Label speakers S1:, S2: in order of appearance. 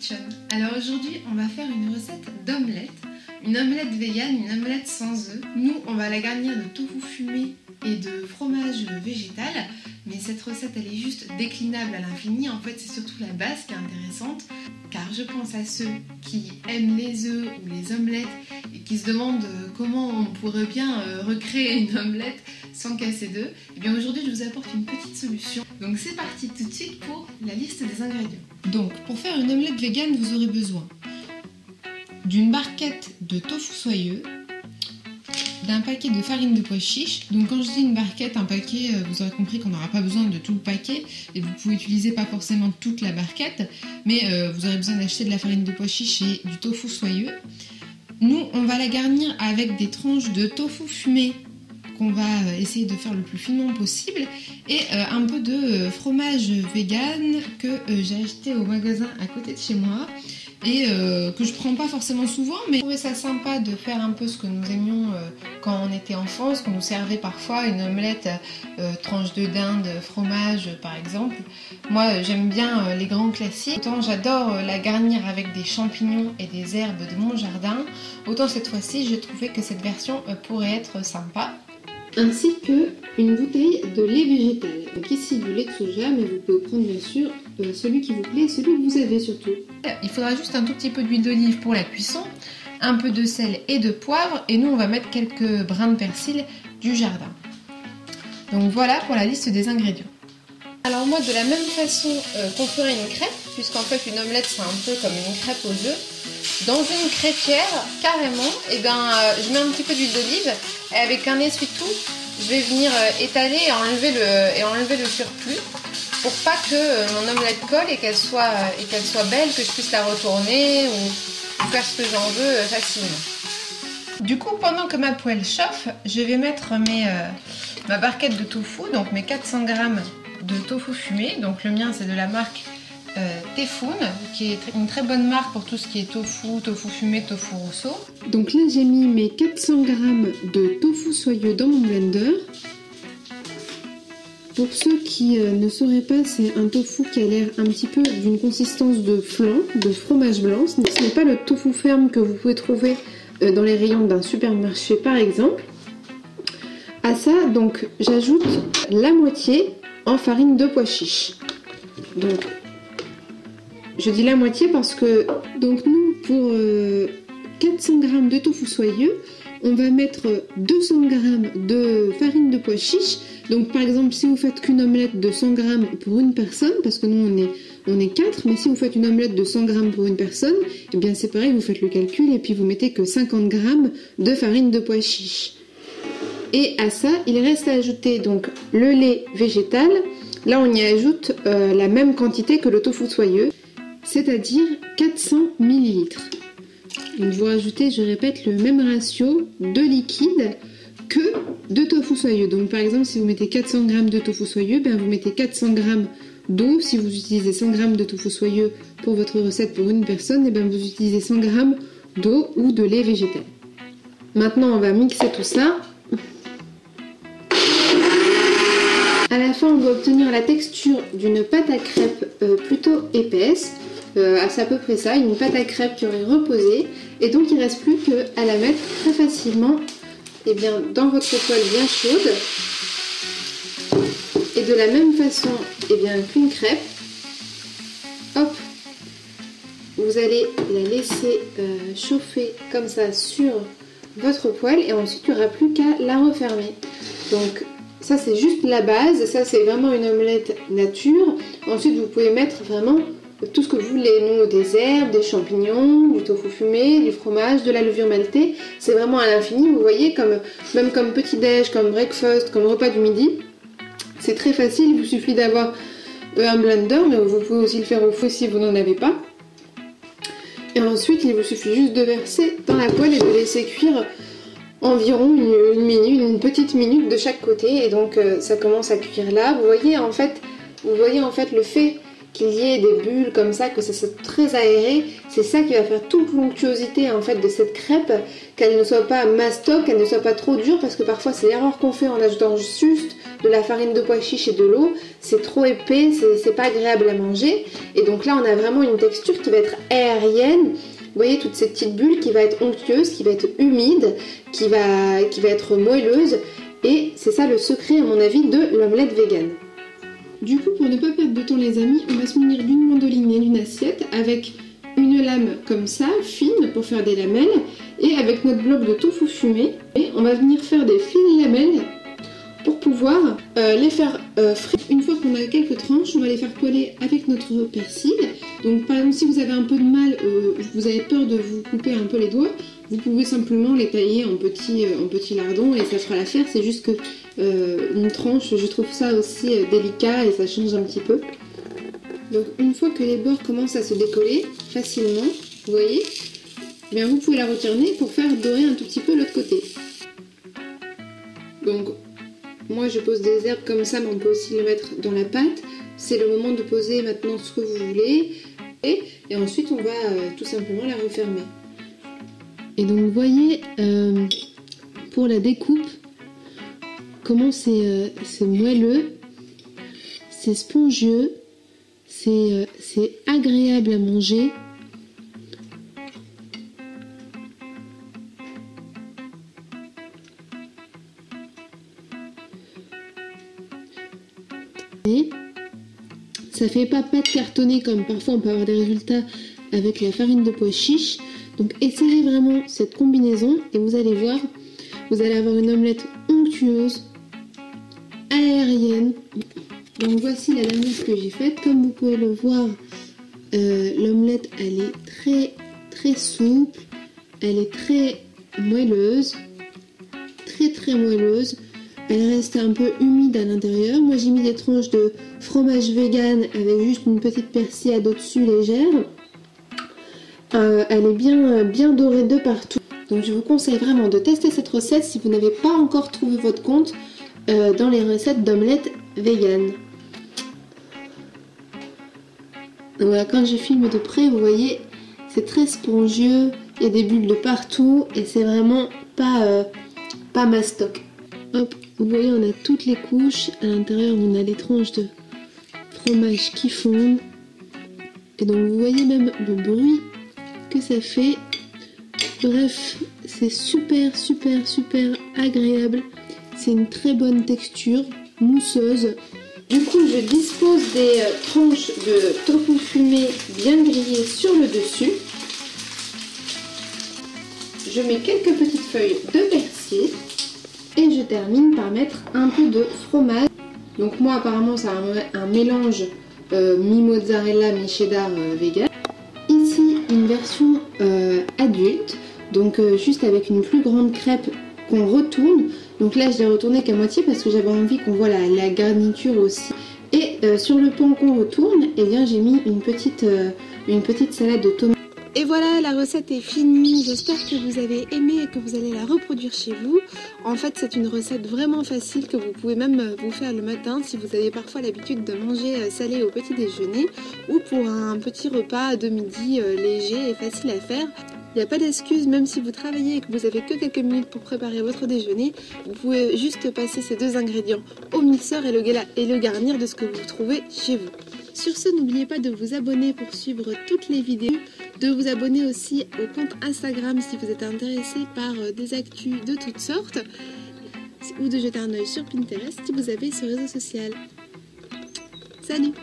S1: Kitchen. Alors aujourd'hui on va faire une recette d'omelette. Une omelette végane, une omelette sans œufs. Nous on va la garnir de tofu fumé et de fromage végétal. Mais cette recette elle est juste déclinable à l'infini. En fait c'est surtout la base qui est intéressante. Car je pense à ceux qui aiment les œufs ou les omelettes et qui se demandent comment on pourrait bien recréer une omelette sans casser d'œufs. Et bien aujourd'hui je vous apporte une petite solution. Donc c'est parti tout de suite pour la liste des ingrédients. Donc pour faire une omelette végane vous aurez besoin d'une barquette de tofu soyeux, d'un paquet de farine de pois chiches. Donc quand je dis une barquette, un paquet, vous aurez compris qu'on n'aura pas besoin de tout le paquet et vous pouvez utiliser pas forcément toute la barquette, mais vous aurez besoin d'acheter de la farine de pois chiches et du tofu soyeux. Nous on va la garnir avec des tranches de tofu fumé qu'on va essayer de faire le plus finement possible et un peu de fromage vegan que j'ai acheté au magasin à côté de chez moi et que je prends pas forcément souvent, mais je trouvais ça sympa de faire un peu ce que nous aimions quand on était enfant, ce qu'on nous servait parfois, une omelette tranche de dinde, fromage par exemple. Moi j'aime bien les grands classiques, autant j'adore la garnir avec des champignons et des herbes de mon jardin, autant cette fois-ci j'ai trouvé que cette version pourrait être sympa.
S2: Ainsi que une bouteille de lait végétal. Donc ici du lait de soja, mais vous pouvez prendre bien sûr celui qui vous plaît, celui que vous avez surtout.
S1: Il faudra juste un tout petit peu d'huile d'olive pour la cuisson, un peu de sel et de poivre, et nous on va mettre quelques brins de persil du jardin. Donc voilà pour la liste des ingrédients. Alors moi de la même façon qu'on ferait une crêpe, puisqu'en fait une omelette c'est un peu comme une crêpe aux œufs, dans une crêpière carrément, et je mets un petit peu d'huile d'olive et avec un essuie-tout je vais venir étaler et enlever le surplus pour pas que mon omelette colle et qu'elle soit belle, que je puisse la retourner ou faire ce que j'en veux facilement. Du coup pendant que ma poêle chauffe, je vais mettre ma barquette de tofu, donc mes 400 g de tofu fumé. Donc le mien c'est de la marque Tefun, qui est une très bonne marque pour tout ce qui est tofu, tofu fumé, tofu rosso.
S2: Donc là j'ai mis mes 400 g de tofu soyeux dans mon blender. Pour ceux qui ne sauraient pas, c'est un tofu qui a l'air un petit peu d'une consistance de flan, de fromage blanc. Ce n'est pas le tofu ferme que vous pouvez trouver dans les rayons d'un supermarché par exemple. À ça, donc j'ajoute la moitié en farine de pois chiches. Donc je dis la moitié parce que donc nous pour 400 g de tofu soyeux, on va mettre 200 g de farine de pois chiches. Donc par exemple si vous faites qu'une omelette de 100 g pour une personne, parce que nous on est 4, mais si vous faites une omelette de 100 g pour une personne, et bien c'est pareil, vous faites le calcul et puis vous mettez que 50 g de farine de pois chiches. Et à ça, il reste à ajouter donc le lait végétal. Là on y ajoute la même quantité que le tofu soyeux, c'est-à-dire 400 ml. Donc vous rajoutez, je répète, le même ratio de liquide que de tofu soyeux. Donc par exemple, si vous mettez 400 g de tofu soyeux, ben vous mettez 400 g d'eau. Si vous utilisez 100 g de tofu soyeux pour votre recette pour une personne, et ben vous utilisez 100 g d'eau ou de lait végétal. Maintenant, on va mixer tout ça. À la fin, on doit obtenir la texture d'une pâte à crêpes plutôt épaisse. C'est à peu près ça, une pâte à crêpes qui aurait reposé. Et donc il ne reste plus qu'à la mettre très facilement dans votre poêle bien chaude. Et de la même façon qu'une crêpe, hop, vous allez la laisser chauffer comme ça sur votre poêle et ensuite il n'y aura plus qu'à la refermer. Donc ça c'est juste la base, ça c'est vraiment une omelette nature. Ensuite vous pouvez mettre vraiment tout ce que vous voulez, nous, des herbes, des champignons, du tofu fumé, du fromage, de la levure maltée. C'est vraiment à l'infini, vous voyez, même comme petit-déj, comme breakfast, comme repas du midi. C'est très facile, il vous suffit d'avoir un blender, mais vous pouvez aussi le faire au feu si vous n'en avez pas. Et ensuite, il vous suffit juste de verser dans la poêle et de laisser cuire environ une petite minute de chaque côté. Et donc, ça commence à cuire là. Vous voyez en fait le fait qu'il y ait des bulles comme ça, que ça soit très aéré. C'est ça qui va faire toute l'onctuosité en fait de cette crêpe, qu'elle ne soit pas mastoc, qu'elle ne soit pas trop dure, parce que parfois c'est l'erreur qu'on fait en ajoutant juste de la farine de pois chiche et de l'eau. C'est trop épais, c'est pas agréable à manger. Et donc là on a vraiment une texture qui va être aérienne. Vous voyez toutes ces petites bulles qui va être onctueuse, qui va être humide, qui va être moelleuse. Et c'est ça le secret à mon avis de l'omelette vegan. Du coup, pour ne pas perdre de temps les amis, on va se munir d'une mandoline et d'une assiette avec une lame comme ça, fine, pour faire des lamelles, et avec notre bloc de tofu fumé. Et on va venir faire des fines lamelles pour pouvoir les faire frire. Une fois qu'on a quelques tranches, on va les faire poêler avec notre persil. Donc par exemple, si vous avez un peu de mal, vous avez peur de vous couper un peu les doigts, vous pouvez simplement les tailler en petits lardons et ça fera l'affaire. C'est juste que une tranche, je trouve ça aussi délicat et ça change un petit peu. Donc une fois que les bords commencent à se décoller facilement, vous voyez, eh bien vous pouvez la retourner pour faire dorer un tout petit peu l'autre côté. Donc moi je pose des herbes comme ça, mais on peut aussi le mettre dans la pâte. C'est le moment de poser maintenant ce que vous voulez et ensuite on va tout simplement la refermer. Et donc vous voyez pour la découpe comment c'est moelleux, c'est spongieux, c'est agréable à manger. Et ça fait pas pâte cartonnée comme parfois on peut avoir des résultats avec la farine de pois chiche. Donc essayez vraiment cette combinaison et vous allez voir, vous allez avoir une omelette onctueuse, aérienne. Donc voici la dernière que j'ai faite. Comme vous pouvez le voir, l'omelette elle est très très souple, elle est très moelleuse, très moelleuse. Elle reste un peu humide à l'intérieur. Moi j'ai mis des tranches de fromage vegan avec juste une petite persillade au-dessus légère. Elle est bien dorée de partout. Donc je vous conseille vraiment de tester cette recette si vous n'avez pas encore trouvé votre compte dans les recettes d'omelette vegan. Voilà, quand je filme de près, vous voyez, c'est très spongieux, il y a des bulles de partout et c'est vraiment pas mastoc. Hop, vous voyez, on a toutes les couches. À l'intérieur, on a les tranches de fromage qui fondent. Et donc, vous voyez même le bruit que ça fait. Bref, c'est super agréable. C'est une très bonne texture, mousseuse. Du coup, je dispose des tranches de tofu fumé bien grillées sur le dessus. Je mets quelques petites feuilles de persil. Et je termine par mettre un peu de fromage. Donc moi apparemment c'est un mélange mi-mozzarella, mi-cheddar vegan. Ici une version adulte, donc juste avec une plus grande crêpe qu'on retourne. Donc là je l'ai retournée qu'à moitié parce que j'avais envie qu'on voit la garniture aussi. Et sur le pan qu'on retourne, eh bien j'ai mis une petite salade de tomates. Et voilà, la recette est finie. J'espère que vous avez aimé et que vous allez la reproduire chez vous. En fait, c'est une recette vraiment facile que vous pouvez même vous faire le matin si vous avez parfois l'habitude de manger salé au petit déjeuner ou pour un petit repas de midi léger et facile à faire. Il n'y a pas d'excuse, même si vous travaillez et que vous avez que quelques minutes pour préparer votre déjeuner, vous pouvez juste passer ces deux ingrédients au mixeur et le garnir de ce que vous trouvez chez vous. Sur ce, n'oubliez pas de vous abonner pour suivre toutes les vidéos, de vous abonner aussi au compte Instagram si vous êtes intéressé par des actus de toutes sortes, ou de jeter un œil sur Pinterest si vous avez ce réseau social. Salut!